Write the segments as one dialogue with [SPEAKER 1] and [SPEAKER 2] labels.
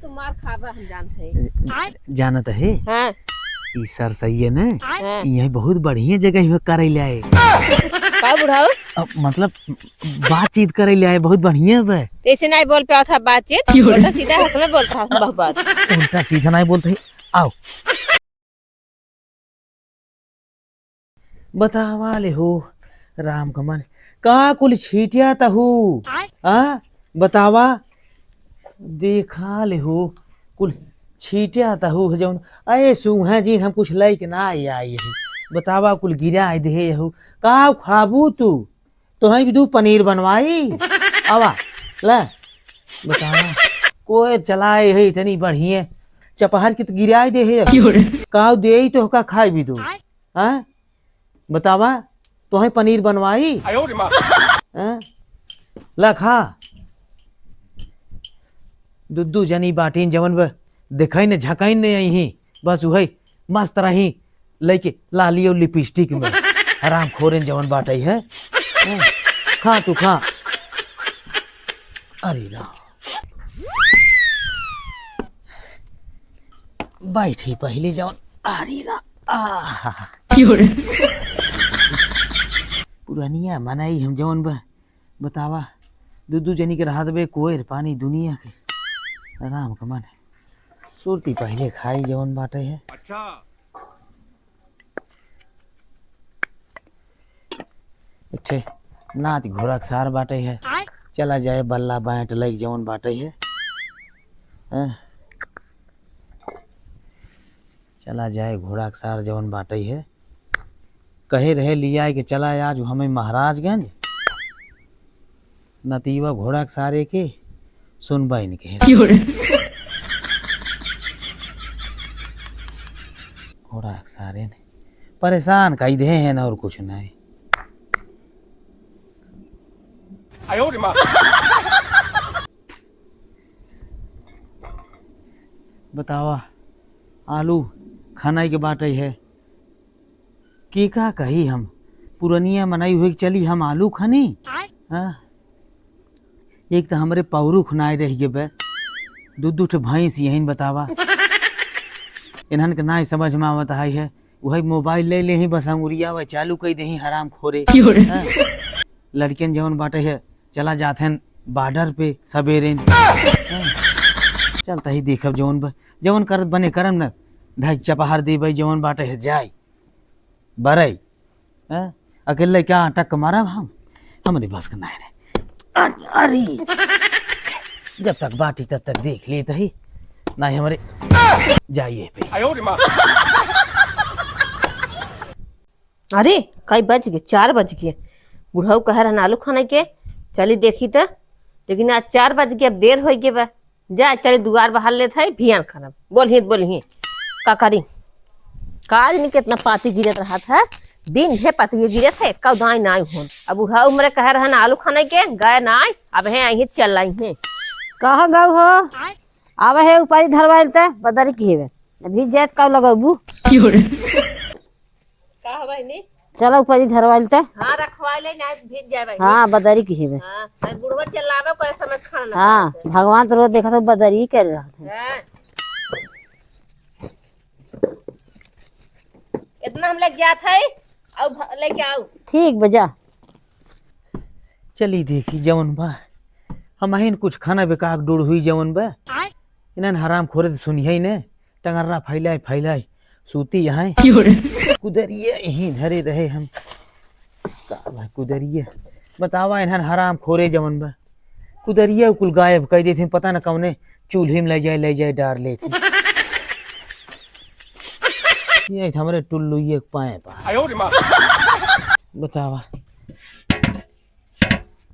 [SPEAKER 1] तुम मार खाबा हम जानते हैं।
[SPEAKER 2] जानत है
[SPEAKER 1] हाँ
[SPEAKER 2] ई सर सही है ना।
[SPEAKER 1] हाँ
[SPEAKER 2] यही बहुत बढ़िया जगह है करे लाए।
[SPEAKER 1] का बुढ़ाओ
[SPEAKER 2] मतलब बातचीत करे लाए बहुत बढ़िया बे।
[SPEAKER 1] ऐसे नहीं बोल पाया था बातचीत, उल्टा सीधा हंस में बोलता था बहुत बात।
[SPEAKER 2] उल्टा सीधा नहीं बोलते है। आओ बतावा ले हो राम कमल का कुल छीटिया तहू आ बतावा देखा ले हो कुल छीटिया तहू जौन अये सुहा जी हम कुछ लई के ना आई है बतावा कुल गिरा दे हो का खाबू तू तो ही दू पनीर बनवाई आवा ले बतावा कोई चलाए है इतनी बढ़िया चपहर की गिराई दे है का दे तो का खाई भी दू हाँ बतावा तो है पनीर बनवाई लखा दुद्दू जनी बाटीन जवन ब देखई ने झकई ने यही बस वही मस्त रही लेके लाली और लिपस्टिक में आराम खोरेन जवन बाटई है। खा तू खा। अरे राम बैठी पहले जवन अरे राम पुरानिया मनाई हम जवन बा बतावा दुद्दू जनी के राहत बे कोयर पानी दुनिया के आराम कमान सुरती पहले खाई जवन बाटे है। अच्छा इठे नात घोड़ा के सार बाटे है चला जाए बल्ला बैठ लग जवन बाटे है। चला जाए घोड़ा के सार जवन बाटे है कहे रहे लिया के चला आज हमें महाराजगंज नतीवा घोड़ा के सारे के सुनबा नहीं कहे घोड़ा के सारे ने परेशान कई दे हैं ना और कुछ नहीं। बतावा आलू खाना के बाटे है की का कही हम पुरनिया मनाई हुई चली हम आलू खानी। हाँ एक तो हमारे पौरू खुनाए रह गए बे दूध ठे भैंस यही बतावा इन्हन के ना समझ में आवत है वही मोबाइल ले ले ही बस अंगुरिया वह चालू कई दे हराम खोरे। लड़कियन जवन बाटे है चला जाते हैं बॉर्डर पे सवेरे चलता ही देखब जवन करत बने करम न ढक चपहार दे भाई जवन बाटे है जाए बरई अकेले क्या टक मारा हम हमारे बस का नहीं रहे। अरे जब तक बाटी तब तक देख लेते ही ना ही हमारे जाइए पे।
[SPEAKER 1] अरे कई बज गए 4 बज गए बुढ़ाऊ कह रहा आलू खाने के चली देखी तो लेकिन आज 4 बज गए अब देर हो गई बा जा चली दुआर बाहर लेते है भियान खाना बोलिए का करी काज नहीं कितना पाती गिरत रहा था दिन भे पाती गिरत है कब दाई ना हो अब बुढ़ाऊ मेरे कह रहा ना आलू खाने के गए ना अब है यही चल रही है कहाँ गए हो अब है ऊपर धरवाइल बदरी की है अभी जात का लगबू का हो भाई चलो ऊपर धरवाइल हाँ रखवा ले ना भेज जाए भाई हाँ बदरी की है हां बुढ़वा चलावे पर समझ खाना हाँ भगवान तो रोज देखा तो बदरी कर रहा है। इतना हम लग जात है अब लेके आओ ठीक बजा
[SPEAKER 2] चली देखी जवन बा हम अहिन कुछ खाना बेकार डूड़ हुई जवन बा इन्हन हराम खोरे तो सुनिए ने टंगर्रा फैलाए सूती यहाँ कुदरिए यहीं धरे रहे हम का भाई कुदरिए बतावा इन्हन हराम खोरे जवन बा कुदरिए कुल गायब कह देते पता न कौने चूल्हे में ले जाए डार ले थे ये हमारे टुल्लू ये पाए पा बतावा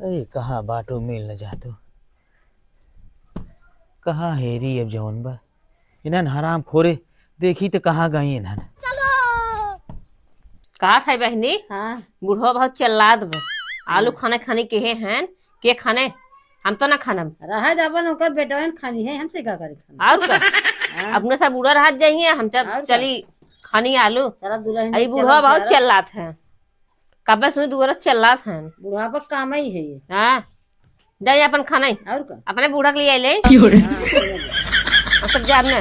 [SPEAKER 2] अरे कहाँ बाटो मिल न जातो कहाँ हेरी अब जवन बा इन्हन हराम खोरे देखी तो कहाँ गई इन्हन
[SPEAKER 1] कहा था बहनी हाँ बूढ़ो बहुत चल्लाद बा आलू खाने के हैं के खाने हम तो ना खाना
[SPEAKER 3] रहा जाबन होकर बेटवन खानी है हमसे का करे खाना
[SPEAKER 1] और का अपने सब बूढ़ा रह जाइए हम चली खानी आलू
[SPEAKER 3] चला दुल्हन
[SPEAKER 1] अरे बूढ़ा बहुत चल्लाद है कब सुनी दूर चल्लाद है
[SPEAKER 3] बूढ़ा पर काम ही है ये
[SPEAKER 1] हाँ जाइए अपन खाना
[SPEAKER 3] और का
[SPEAKER 1] अपने बूढ़ा के लिए ले जाब ने।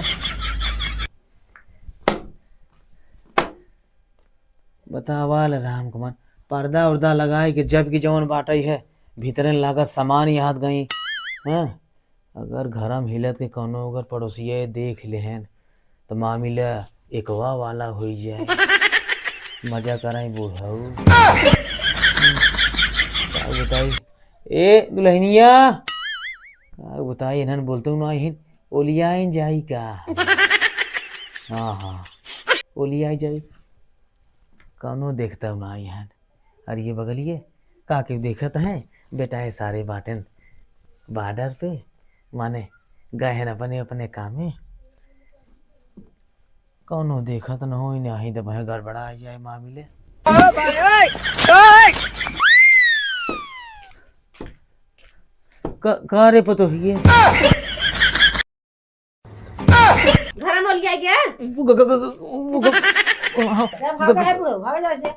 [SPEAKER 2] बतावाल राम कमल पर्दा उर्दा लगाए कि जब की जवन बाटई है भीतरे लागत सामान याद गई हैं। अगर घरम हिलत के कोनो अगर पड़ोसिए देख लेहन तो मामिला एकवा वाला हो जाए। मजा कराई बुढ़ऊ। का बताई ए दुल्हनिया का बताई इन्हन बोलते ना हिन ओलियाइन जाई का। हाँ हाँ ओलियाई जाई कौनो देखता ना यहाँ। अरे ये बगलिए का के देखत है बेटा है सारे बाटन बॉर्डर पे माने गए हैं अपने अपने काम में। कौनो देखत न हो नहीं तो भाई गड़बड़ा आ जाए मामले। का रे पतो है
[SPEAKER 1] घर में लिया गया
[SPEAKER 3] भागा है बुढ़ो भागा जैसे।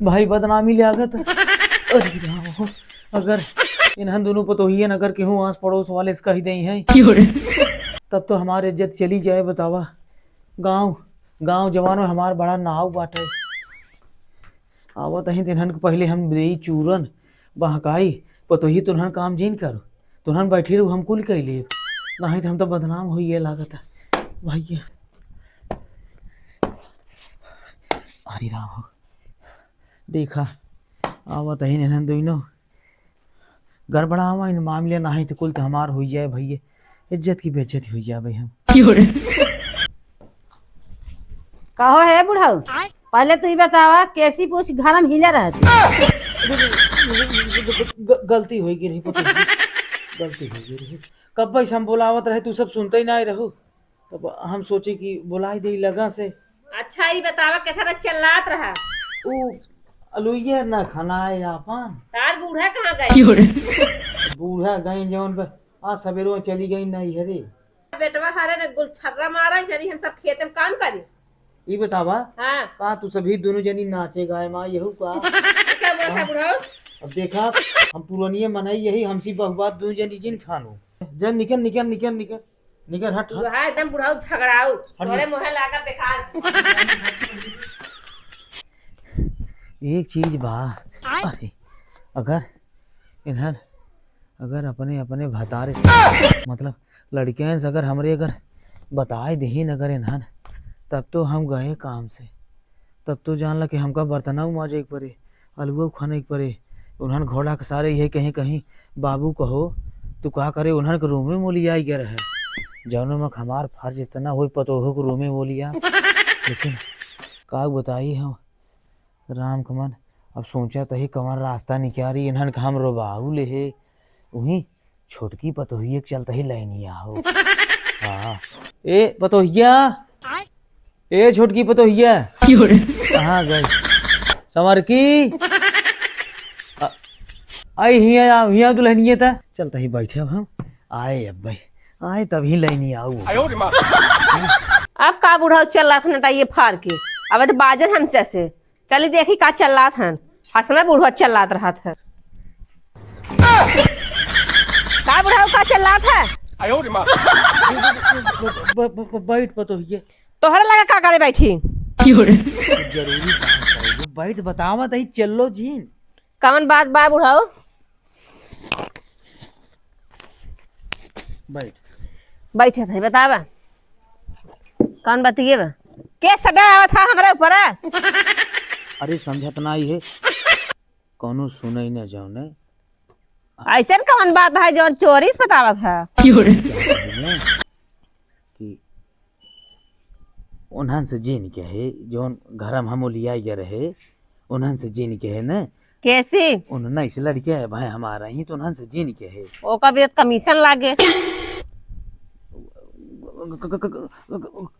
[SPEAKER 2] भाई बदनामी लागत। अरे राम, अगर इन्हन दोनों पतो ही है अगर केहू आस पड़ोस वाले इसका ही दही है तब तो हमारी इज्जत चली जाए। बतावा गांव जवान में हमार बड़ा नाव बाटे। आवत ही तिन्हन के पहले हम दे चूरन बहकाई पतो ही तुन्हन काम जीन करो तुन्हन बैठी रहू हम कुल कैले नहीं तो हम तो बदनाम हुई है लागत है भाई। हरी राम हो देखा आवत ही इन्हन दोनों गड़बड़ा हुआ इन मामले ना तो कुल तो हमार हो जाए भैया। इज्जत की बेइज्जती हो जाए भाई हम।
[SPEAKER 3] कहो है बुढ़ाऊ पहले तू ही बतावा कैसी पूछ घर में हिला रहती।
[SPEAKER 2] गलती हो गई रही गलती हो गई रही। कब भाई हम बोलावत रहे तू सब सुनते ही ना रहो तब हम सोचे कि बुलाई दे लगा से।
[SPEAKER 1] अच्छा ही बतावा कैसा चिल्लात रहा।
[SPEAKER 2] ओ अलुइया ना खाना है आपन
[SPEAKER 1] तार बूढ़ा कहाँ गए?
[SPEAKER 2] बूढ़ा गई जौन पे आज सवेरो चली गई नहीं है रे।
[SPEAKER 1] बेटवा हरे ने गुलछर्रा मारा चली हम सब खेत में काम करी।
[SPEAKER 2] ये बतावा
[SPEAKER 1] हाँ
[SPEAKER 2] का तू सभी दोनों जनी नाचे गाए माँ यहू का।
[SPEAKER 1] क्या बोला बुढ़ा?
[SPEAKER 2] अब देखा हम पुरानिये मनाई यही हमसी बहुबात दोनों जनी जिन खानो जन निकल निकल निकल निकल निकल हट
[SPEAKER 1] तू है एकदम बुढ़ाऊ झगड़ाऊ तोरे मुहे लागा बेकार।
[SPEAKER 2] एक चीज बा अरे अगर इन्हन अगर अपने अपने भतारे मतलब लड़कियां से अगर हमरे अगर बताए दहीन अगर इन्हन तब तो हम गए काम से। तब तो जान ला कि हमका बर्तना माजे के परे अलुआ खाने के परे। उन्हन घोड़ा के सारे यही कहीं कहीं बाबू कहो तो कहा करे उन्हन के रूम में मोली आई गया रहे जौनों में हमार फर्ज इतना हो पतो हो रूम में बोलिया। लेकिन का बताई हम राम कमन अब सोचा तही कमर रास्ता निकाली इन्हन का हम रोबाऊ ले है वही छोटकी पतोहिया के चलते ही लाइनिया हो। हाँ ए पतोहिया ए छोटकी पतोहिया कहाँ गई संवर की आई हिया दुल्हनिया था चलता ही बैठे अब हम आए अब भाई आए तभी लाइनी आऊ।
[SPEAKER 1] अब का बुढ़ाऊ चल रहा था नटा ये फाड़ के अब तो बाजन हमसे से चली देखी का चल रहा था। हर समय बुढ़वा चल रहा था। का बुढ़ाऊ का चल रहा था?
[SPEAKER 2] बैठ पतोहिया
[SPEAKER 1] तोहरा लगा का करे बैठी?
[SPEAKER 2] जरूरी बैठ बतावा तही चलो जीन
[SPEAKER 1] कौन बात बा बुढ़ाऊ?
[SPEAKER 2] बैठ
[SPEAKER 1] बैठे थे बतावा कौन बतिए बा के सदा आवा था हमारे ऊपर?
[SPEAKER 2] अरे समझत ना ही है कौनो सुनई न जाओ ने
[SPEAKER 1] ऐसे कौन बात है जो चोरी से बतावा था
[SPEAKER 2] कि उन्हन से जीन के है जोन घर में हम लिया गया रहे उन्हन से जीन के है न
[SPEAKER 1] कैसी
[SPEAKER 2] उन्हन ऐसे लड़के है भाई हमारा ही तो उन्हन से जीन के है
[SPEAKER 1] ओका भी कमीशन लागे।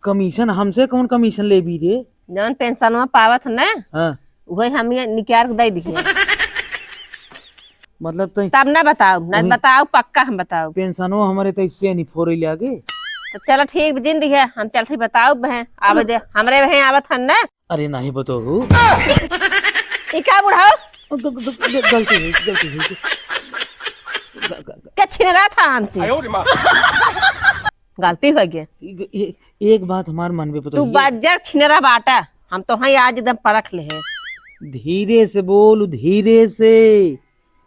[SPEAKER 2] कमीशन हमसे कौन कमीशन ले भी रे?
[SPEAKER 1] जौन पेंशन में पावत न
[SPEAKER 2] हाँ
[SPEAKER 1] वही हम निकाल दे दिए।
[SPEAKER 2] मतलब तो
[SPEAKER 1] तब ना बताओ ना बताओ पक्का हम बताओ
[SPEAKER 2] पेंशनो हमारे तो इससे नहीं फोर ले आगे।
[SPEAKER 1] तो चलो ठीक जिंदगी है हम चलते बताओ बहन आवे दे हमरे बहन आवत हन ना।
[SPEAKER 2] अरे नहीं बताओ
[SPEAKER 1] क्या बुढ़ाओ
[SPEAKER 2] गलती हुई
[SPEAKER 1] क्या छीन रहा था हमसे? गलती हो गई।
[SPEAKER 2] एक बात हमार मन में
[SPEAKER 1] तू
[SPEAKER 2] पता
[SPEAKER 1] बजर छिनरा बाटा, हम तो हाँ आज एकदम परख ले है।
[SPEAKER 2] धीरे से बोल, धीरे से,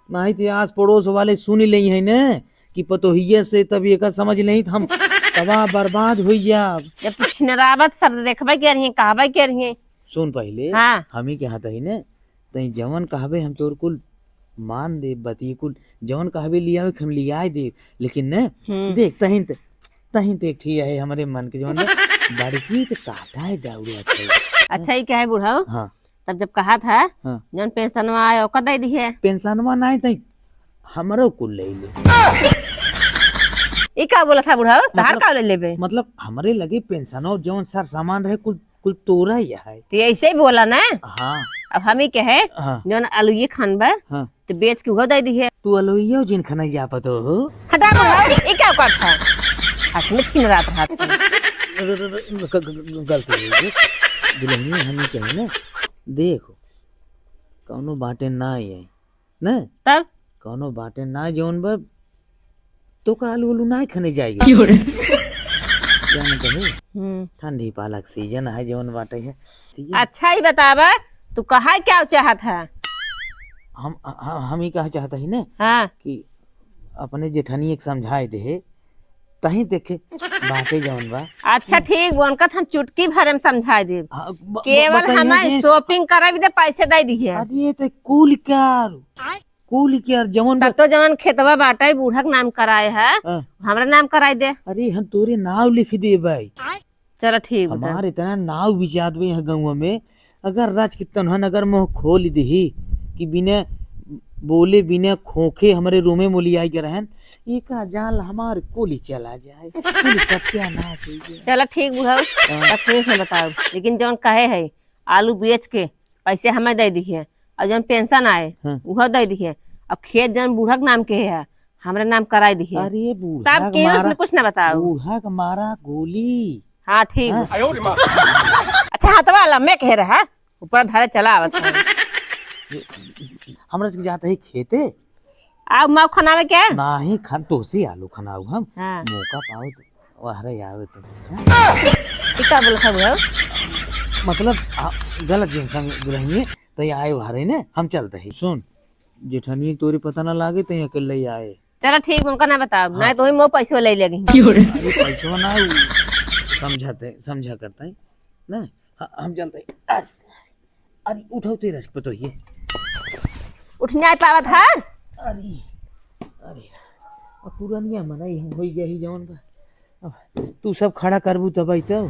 [SPEAKER 2] नहीं तो आस पड़ोस वाले सुन ले है न कि पतोहिया से तब एक समझ नहीं तो हम तबाह बर्बाद हो जाब।
[SPEAKER 1] जब तू छिनरावत शब्द देखबे के रही कहबे के रही।
[SPEAKER 2] सुन पहले,
[SPEAKER 1] हाँ।
[SPEAKER 2] हम ही कहत है न तई जवन कहबे हम तोर कुल मान दे, बती कुल जवन कहबे लिया हम लिया दे, लेकिन न देख तहिन तो एक ठीक है हमारे मन के जवन बड़की तो काटा है दौड़े।
[SPEAKER 1] अच्छा ही क्या है बुढ़ाऊ,
[SPEAKER 2] हाँ
[SPEAKER 1] तब जब कहा था
[SPEAKER 2] हाँ
[SPEAKER 1] जौन पेंशनवा आए ओकर दे दी है।
[SPEAKER 2] पेंशनवा नहीं तई हमरो कुल ले ले।
[SPEAKER 1] ई का बोला था बुढ़ाऊ, तहार का ले लेबे?
[SPEAKER 2] मतलब हमारे लगे पेंशनों जवन सर सामान रहे कुल कुल तोरा ही है।
[SPEAKER 1] तो ऐसे ही बोला ना।
[SPEAKER 2] हाँ
[SPEAKER 1] अब हम ही कहे
[SPEAKER 2] हाँ
[SPEAKER 1] जौन आलूए खानबे
[SPEAKER 2] हाँ
[SPEAKER 1] तो बेच के वो दे दी है।
[SPEAKER 2] तू अलोइयो जिन खना जा पतो हो।
[SPEAKER 1] हटा बुढ़ाऊ, ई क्या कर था? हाथ में छीन रहा था हाथ में।
[SPEAKER 2] गलती हो गई दुल्हनी, हम ही कहे ना देखो कौनो बाटे ना है न,
[SPEAKER 1] तब
[SPEAKER 2] कौनो बाटे ना जौन बा तो का आलू उलू ना खने जाएगी। जाने कहे ठंडी पालक सीजन है जौन बाटे है।
[SPEAKER 1] अच्छा ही बतावा, तू कहा क्या चाहत है?
[SPEAKER 2] हम ही कहा चाहता ही ना
[SPEAKER 1] हाँ
[SPEAKER 2] कि अपने जेठनी एक समझाए दे तही देखे बाटे जौन बा।
[SPEAKER 1] अच्छा ठीक, उनका हम चुटकी भर में समझा दे।
[SPEAKER 2] हाँ,
[SPEAKER 1] केवल
[SPEAKER 2] बताइए
[SPEAKER 1] हमें
[SPEAKER 2] कि-
[SPEAKER 1] शॉपिंग करा भी दे, पैसे दे दी है।
[SPEAKER 2] अरे ये तो कुल क्या जवन
[SPEAKER 1] तब तो जवन खेतवा बाटा बूढ़ा के नाम कराए है,
[SPEAKER 2] हाँ।
[SPEAKER 1] हमरा नाम कराई दे।
[SPEAKER 2] अरे हम तोरे नाव लिख दे भाई,
[SPEAKER 1] चलो ठीक बता।
[SPEAKER 2] हमारे इतना नाव बिचात बे यहाँ गाँव में, अगर राज के तनहन अगर मोह खोल दही कि बिना बोले बिना खोखे हमारे रूमे मोलियाई के रहन, एक जाल हमारे कोली चला जाए, कुल सत्यानाश हो जाए।
[SPEAKER 1] चलो ठीक बुढ़ाऊ, तब ठीक है बताओ। लेकिन जौन कहे है आलू बेच के पैसे हमें दे दी है, और जौन पेंशन आए
[SPEAKER 2] हाँ।
[SPEAKER 1] वह दे दी है। अब खेत जौन बूढ़ा के नाम के है हमरा नाम कराई दी है।
[SPEAKER 2] अरे बूढ़ा
[SPEAKER 1] तब
[SPEAKER 2] का
[SPEAKER 1] के
[SPEAKER 2] मारा,
[SPEAKER 1] उसमें कुछ ना बताओ।
[SPEAKER 2] बूढ़ा का मारा गोली।
[SPEAKER 1] हाँ ठीक। अच्छा हाथवा वाला मैं कह रहा ऊपर धारे चला आवत है।
[SPEAKER 2] हमरा से जाता है खेते
[SPEAKER 1] अब माँ खाना क्या?
[SPEAKER 2] नाही खान तो से आलू खानाऊ हम
[SPEAKER 1] हाँ।
[SPEAKER 2] मौका पाओ तो वहरे आवे तो
[SPEAKER 1] क्या बोला था बुढ़ाऊ?
[SPEAKER 2] मतलब गलत जिन संग दुल्हनिए तो आए वहरे ने हम चलते ही। सुन जेठनी तोरी पता ना लागे तो अकेले ही आए।
[SPEAKER 1] चलो ठीक, उनका ना बताओ। नहीं तो वो पैसे ले लेगी।
[SPEAKER 2] अरे पैसा ना समझा करता है ना। हम चलते हैं। अरे उठाओ तेरा से पतो ये
[SPEAKER 1] उठने आ पावा था।
[SPEAKER 2] अरे अरे अब पुरानिया मनाई हम हो गया ही जवन बा। अब तू सब खड़ा करबू तब आई तो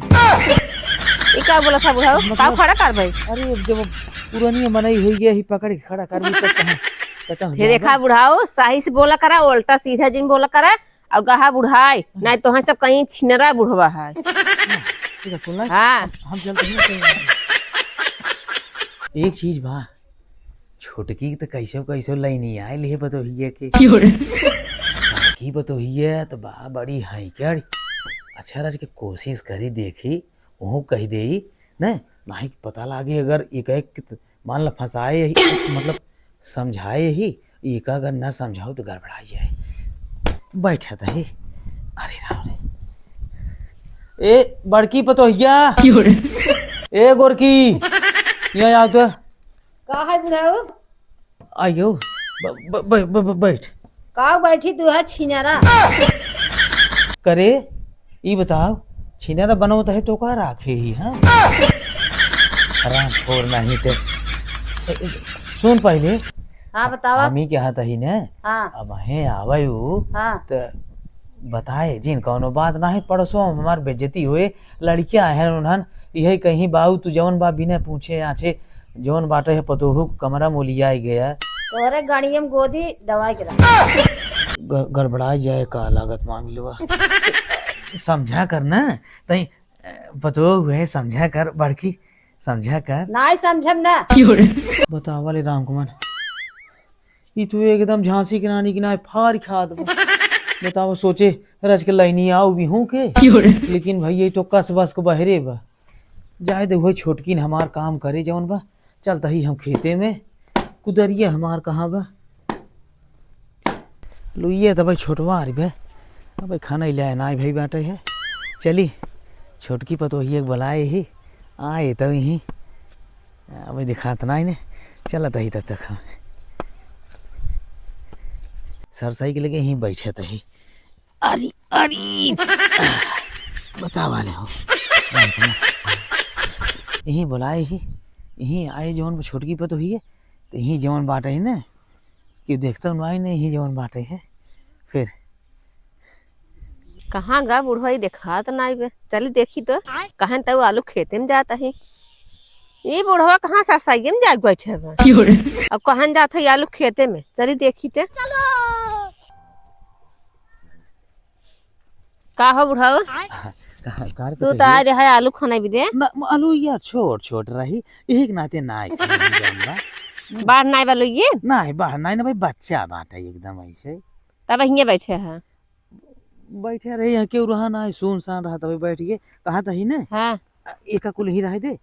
[SPEAKER 1] ये क्या बोला था बुढ़ाऊ? का खड़ा कर भाई?
[SPEAKER 2] अरे अब जब पुरानिया मनाई हो गया ही पकड़ के खड़ा करबू तब कहाँ पता हो
[SPEAKER 1] फिर देखा बुढ़ाऊ, सही से बोला करा, उल्टा सीधा जिन बोला करा। और कहा बुढ़ाई नहीं तो हम सब कहीं छिनरा बुढ़वा है।
[SPEAKER 2] जाएगा।
[SPEAKER 1] हाँ
[SPEAKER 2] हम चलते हैं। एक चीज बा, छोटकी तो कैसे लाइन आए ले बतोहिए के बाकी बतोहिए तो बा बड़ी है क्या। अच्छा राज के कोशिश करी देखी वो कह दे न नहीं पता लागे अगर एक मान ला फंसाए ही मतलब समझाए ही एक अगर ना समझाओ तो गड़बड़ा जाए। बैठा था ही। अरे राम रे ए बड़की पतोहिया ए गोरकी यहाँ आओ तो।
[SPEAKER 3] का है बुढ़ाऊ?
[SPEAKER 2] आइयो बैठ।
[SPEAKER 3] का बैठी तू है छिनारा?
[SPEAKER 2] करे ये बताओ छिनारा बनो तो है तो का राखे ही। हाँ आराम खोर नहीं ते सुन पहले।
[SPEAKER 3] हाँ बतावा।
[SPEAKER 2] हम ही के हाथ ही ने।
[SPEAKER 3] हाँ
[SPEAKER 2] अब हे आवायु
[SPEAKER 3] हाँ
[SPEAKER 2] तो बताए जिन कौनो बात ना है पड़ोसों हमार बेइज्जती हुए लड़कियां है उन्हन यही कहीं बाऊ तू जवन बा बिना पूछे आछे जवन बाटे है पतोहू कमरा मोलिया गया
[SPEAKER 3] तोरे गाड़ियम गोदी दवाई के रख।
[SPEAKER 2] गड़बड़ा जाए का लागत मामिलवा। समझा कर ना तई पतो हुए समझा कर बड़की समझा कर।
[SPEAKER 3] नहीं समझम ना।
[SPEAKER 2] बताओ वाले राम कुमार ये तू एकदम झांसी की रानी की ना फार खा दो। बताओ सोचे रज के लाइनी आओ भी हूँ के लेकिन भाई ये तो कस बस को बहरे बा जाए दे वही छोटकी ने हमार काम करे जवन बा। चलता ही हम खेते में कुदरिया हमार कहाँ बा लुइये तो भाई छोटवा आ रही भाई अब खाना ही लाए ना भाई बाटे है चली छोटकी पतोही एक बुलाए ही आए तब यहीं अब दिखात ना इन्हें चलत ही तब तक हम सरसाई के लगे यहीं बैठे थे। अरे अरे बता वाले हो यहीं बुलाए ही यहीं आए जवन छोटकी पतोही है तो यहीं जवन बाटे है ना कि देखता हूँ नहीं यहीं जवन बाटे है फिर
[SPEAKER 1] कहाँ गा बुढ़वा देखा तो नहीं बे चली देखी तो कहाँ तो आलू खेते में जाता है ये बुढ़वा कहाँ सरसाइये में जा बैठे बा अब कहाँ जाता है आलू खेते में चली देखी तो का हो बुढ़वा तू तो आ रहा है आलू खाना भी दे
[SPEAKER 2] आलू यार छोट छोट रही यही के नाते ना
[SPEAKER 1] बाहर नहीं वालो ये
[SPEAKER 2] नहीं बाहर नहीं ना भाई बच्चा बाटा एकदम ऐसे
[SPEAKER 1] तब यहीं बैठे हैं
[SPEAKER 2] बैठे रहे यहाँ क्यों रहा ना सुनसान रहा तभी बैठ गए कहा था ही ना
[SPEAKER 1] हाँ
[SPEAKER 2] एक कुल ही रहे दे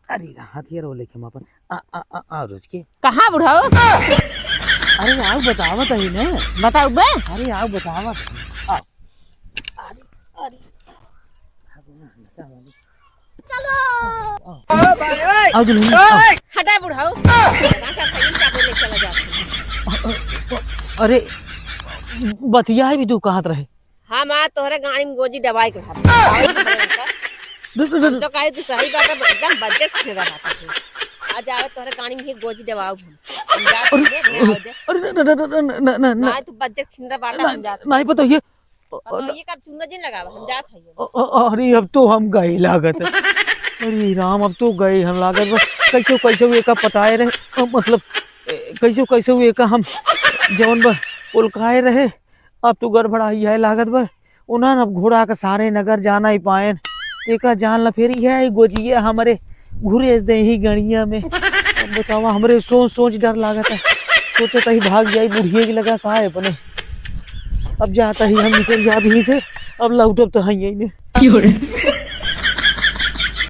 [SPEAKER 2] अरे हाथियार वो लेके अपन आ रोज के
[SPEAKER 1] कहाँ बुढ़ाओ
[SPEAKER 2] अरे आओ बतावत ही ना
[SPEAKER 1] बताओ बे
[SPEAKER 2] अरे आओ बतावत आओ आओ दुल्हन
[SPEAKER 1] हटा बुढ़ाओ चला जाता
[SPEAKER 2] अरे बतिया है भी तू कहाँ रहे
[SPEAKER 1] हाँ माँ तोहरे गाड़ी में गोजी दवाई के तो कहे तू सही बात है एकदम बजट छेड़ा बात है आज आवे तोहरे गाड़ी में गोजी दवाओ हम
[SPEAKER 2] अरे
[SPEAKER 1] ना तू बजट छिंदा बाटा हम जात
[SPEAKER 2] नहीं पता ये
[SPEAKER 1] ये कब चुना दिन लगावा हम जात है
[SPEAKER 2] अरे अब तो हम गए लागत है अरे राम अब तो गए हम लागत कैसे कैसे एक पटाए रहे मतलब कैसे कैसे एक हम जवन बा उलकाए रहे अब तो गड़बड़ाई है लागत बा उन्हें अब घोड़ा का सारे नगर जाना ही पाए देखा जान ला फेरी है गोजिए हमारे घुरे दे ही गणिया में बतावा हमरे सोच सोच डर लागत है सोचे तो ही भाग जाई बुढ़िए की लगा कहा है अपने अब जाता ही हम निकल जा भी से अब लौटब तो है यही